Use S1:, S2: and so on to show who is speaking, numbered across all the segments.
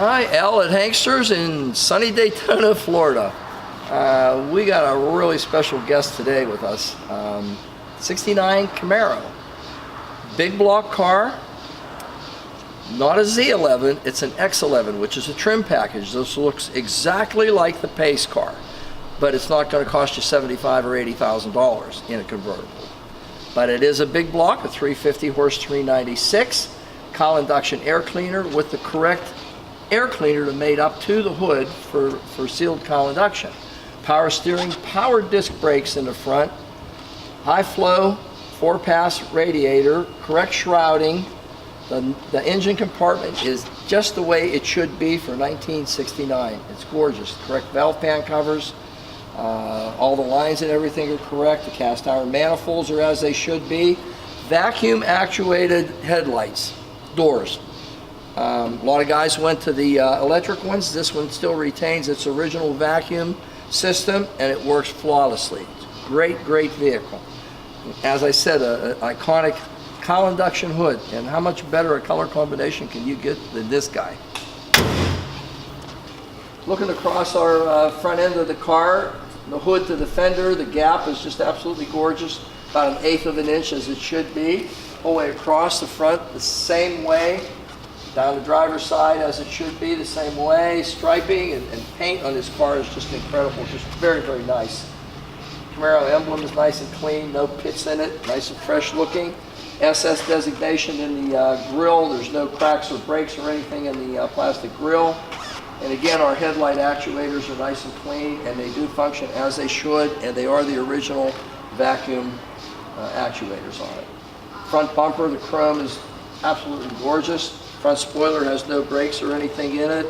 S1: Hi, Al at HANKSTERS in sunny Daytona, Florida. We got a really special guest today with us. 69 Camaro. Big block car. Not a Z11, it's an X11, which is a trim package. This looks exactly like the pace car, but it's not going to cost you $75,000 or $80,000 in a convertible. But it is a big block, a 350 horse 396, cowl induction air cleaner with the correct air cleaner made up to the hood for sealed cowl induction. Power steering, power disc brakes in the front, high flow, 4-pass radiator, correct shrouding. The engine compartment is just the way it should be for 1969. It's gorgeous. Correct valve pan covers, all the lines and everything are correct. The cast iron manifolds are as they should be. Vacuum actuated headlights, doors. A lot of guys went to the electric ones. This one still retains its original vacuum system and it works flawlessly. It's a great vehicle. As I said, an iconic cowl induction hood, and how much better a color combination can you get than this guy? Looking across our front end of the car, the hood to the fender, the gap is just absolutely gorgeous, about 1/8 of an inch as it should be. All the way across the front the same way, down the driver's side as it should be the same way. Striping and paint on this car is just incredible, just very nice. Camaro emblem is nice and clean, no pits in it, nice and fresh looking. SS designation in the grill. There's no cracks or breaks or anything in the plastic grill. And again, our headlight actuators are nice and clean, and they do function as they should, and they are the original vacuum actuators on it. Front bumper, the chrome is absolutely gorgeous. Front spoiler has no brakes or anything in it.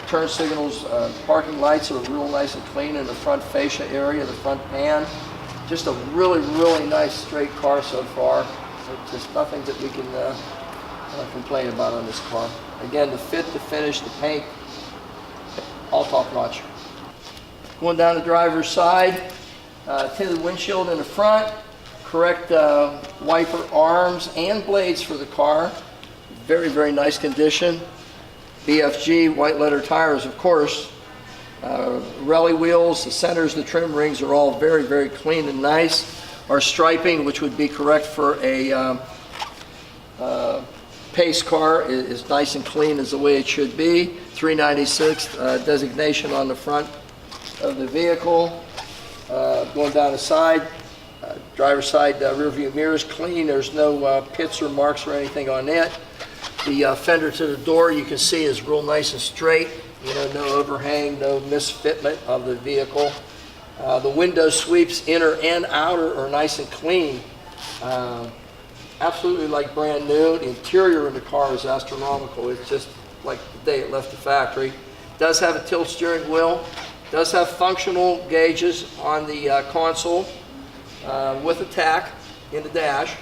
S1: Turn signals, parking lights are real nice and clean in the front fascia area, the front pan. Just a really nice straight car so far. Just nothing that we can complain about on this car. Again, the fit, the finish, the paint, all top notch. Going down the driver's side, tinted windshield in the front, correct wiper arms and blades for the car. Very nice condition. BFG white letter tires, of course. Rally wheels, the centers, the trim rings are all very clean and nice. Our striping, which would be correct for a pace car, is nice and clean as the way it should be. 396 designation on the front of the vehicle. Going down the side, driver's side rear view mirrors clean. There's no pits or marks or anything on it. The fender to the door, you can see, is real nice and straight. You know, no overhang, no misfitment of the vehicle. The window sweeps, inner and outer, are nice and clean. Absolutely like brand new. The interior of the car is astronomical. It's just like the day it left the factory. Does have a tilt steering wheel. Does have functional gauges on the console with a tack in the dash.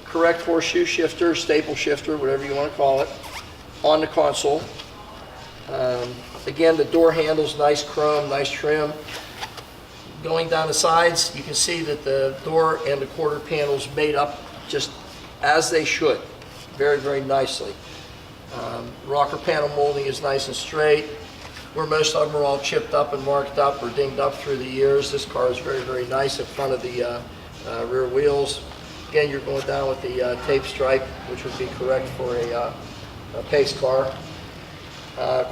S1: Correct horseshoe shifter, staple shifter, whatever you want to call it, on the console. Again, the door handles, nice chrome, nice trim. Going down the sides, you can see that the door and the quarter panels made up just as they should, very nicely. Rocker panel molding is nice and straight. Where most of them are all chipped up and marked up or dinged up through the years, this car is very nice in front of the rear wheels. Again, you're going down with the tape stripe, which would be correct for a pace car.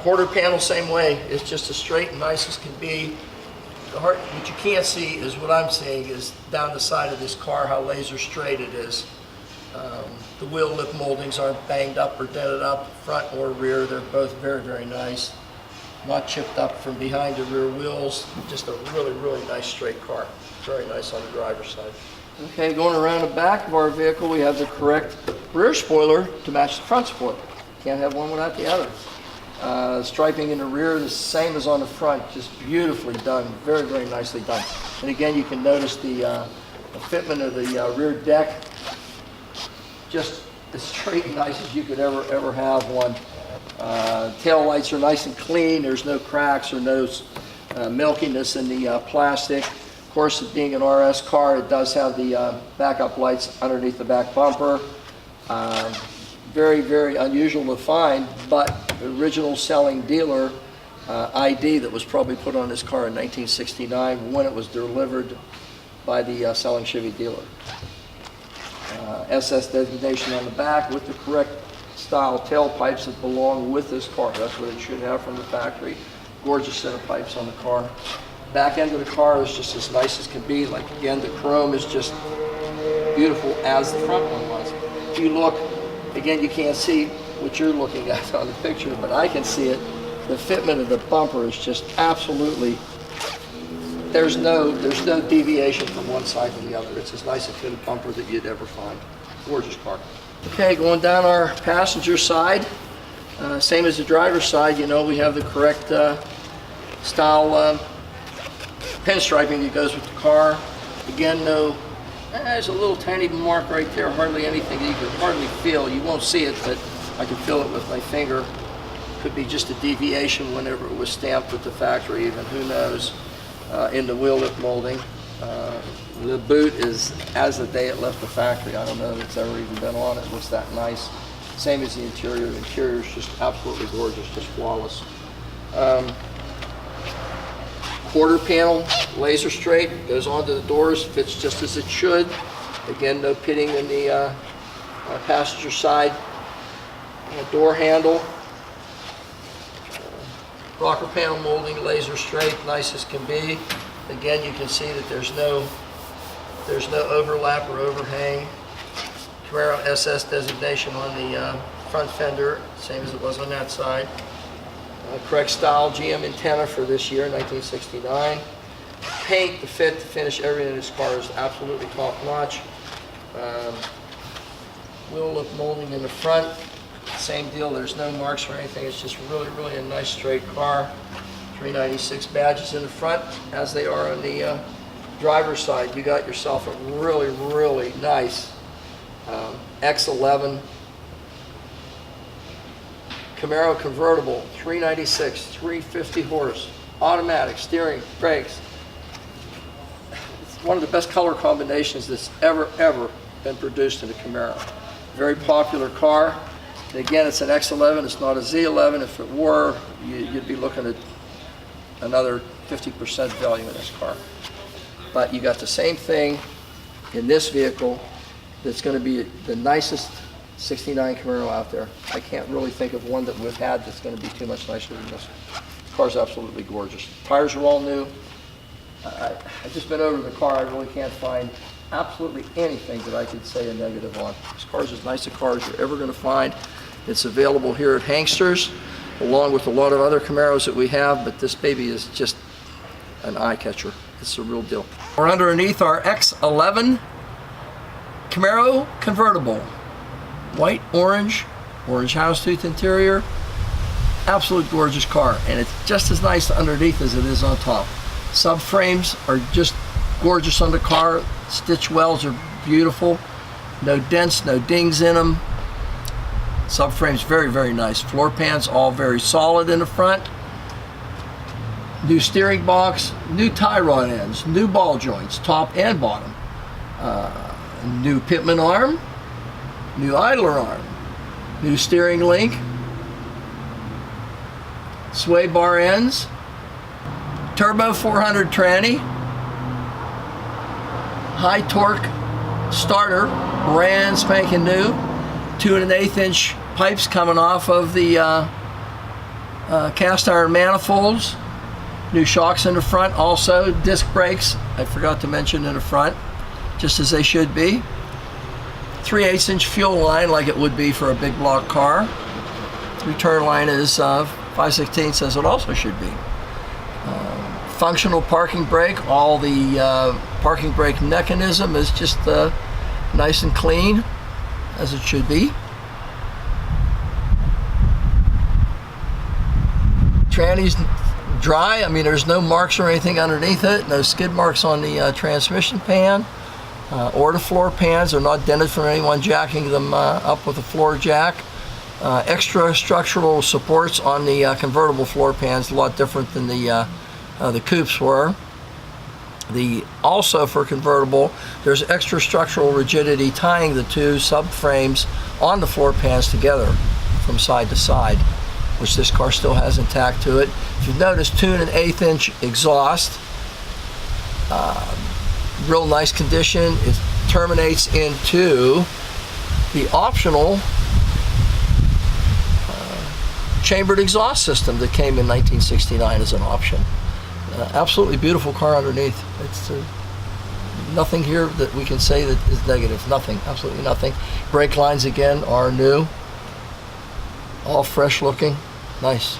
S1: Quarter panel, same way. It's just as straight and nice as can be. What you can't see is what I'm seeing is down the side of this car, how laser straight it is. The wheel lip moldings aren't banged up or dented up, front or rear. They're both very nice. Not chipped up from behind the rear wheels. Just a really nice straight car. Very nice on the driver's side. Okay, going around the back of our vehicle, we have the correct rear spoiler to match the front spoiler. Can't have one without the other. Striping in the rear, the same as on the front, just beautifully done, very nicely done. And again, you can notice the fitment of the rear deck, just as straight and nice as you could ever have one. Tail lights are nice and clean. There's no cracks or no milkiness in the plastic. Of course, it being an RS car, it does have the backup lights underneath the back bumper. very, very unusual to find, but the original selling dealer ID that was probably put on this car in 1969 when it was delivered by the selling Chevy dealer. SS designation on the back with the correct style tailpipes that belong with this car. That's what it should have from the factory. Gorgeous set of pipes on the car. Back end of the car is just as nice as can be. Like, again, the chrome is just beautiful as the front one was. If you look, again, you can't see what you're looking at on the picture, but I can see it. The fitment of the bumper is just absolutely, there's no deviation from one side to the other. It's as nice a fitted bumper that you'd ever find. Gorgeous car. Okay, going down our passenger side, same as the driver's side, you know, we have the correct style pinstriping that goes with the car. Again, there's a little tiny mark right there, hardly anything that you can hardly feel. You won't see it, but I can feel it with my finger. Could be just a deviation whenever it was stamped with the factory, even, who knows. In the wheel lip molding. The boot is as the day it left the factory. I don't know if it's ever even been on. It looks that nice. Same as the interior. The interior is just absolutely gorgeous, just flawless. Quarter panel, laser straight, goes onto the doors, fits just as it should. Again, no pitting in the passenger side. Door handle. Rocker panel molding, laser straight, nice as can be. Again, you can see that there's no overlap or overhang. Camaro SS designation on the front fender, same as it was on that side. Correct style GM antenna for this year, 1969. Paint, the fit, the finish, everything in this car is absolutely top notch. Wheel lip molding in the front. Same deal, there's no marks or anything, it's just really, really a nice straight car. 396 badges in the front, as they are on the driver's side. You got yourself a really, really nice X11 Camaro convertible, 396, 350 horse, automatic, steering, brakes. It's one of the best color combinations that's ever been produced in a Camaro. Very popular car. And again, it's an X11, it's not a Z11. If it were, you'd be looking at another 50% value in this car. But you got the same thing in this vehicle that's going to be the nicest 69 Camaro out there. I can't really think of one that we've had that's going to be too much nicer than this. The car's absolutely gorgeous. Tires are all new. I've just been over the car. I really can't find absolutely anything that I could say a negative on. This car's as nice a car as you're ever going to find. It's available here at HANKSTERS, along with a lot of other Camaros that we have, but this baby is just an eye catcher. It's a real deal. We're underneath our X11 Camaro convertible. White, orange houndstooth interior. Absolute gorgeous car, and it's just as nice underneath as it is on top. Subframes are just gorgeous on the car. Stitch wells are beautiful. No dents, no dings in them. Subframes very, very nice. Floor pans all very solid in the front. New steering box, new tie rod ends, new ball joints, top and bottom. New pitman arm, new idler arm, new steering link, sway bar ends, turbo 400 tranny, high torque starter, brand spanking new, 2 1/8 inch pipes coming off of the cast iron manifolds, new shocks in the front, also disc brakes, I forgot to mention, in the front, just as they should be. 3/8 inch fuel line like it would be for a big block car. Return line is 5/16 as it also should be. Functional parking brake. All the parking brake mechanism is just nice and clean as it should be. Tranny's dry. I mean, there's no marks or anything underneath it. No skid marks on the transmission pan or the floor pans. They're not dented from anyone jacking them up with a floor jack. Extra structural supports on the convertible floor pans, a lot different than the coupes were. Also for convertible, there's extra structural rigidity tying the two subframes on the floor pans together from side to side, which this car still has intact to it. If you've noticed, 2 1/8 inch exhaust, real nice condition. It terminates into the optional chambered exhaust system that came in 1969 as an option. Absolutely beautiful car underneath. It's nothing here that we can say that is negative. Nothing, absolutely nothing. Brake lines again are new, all fresh looking, nice.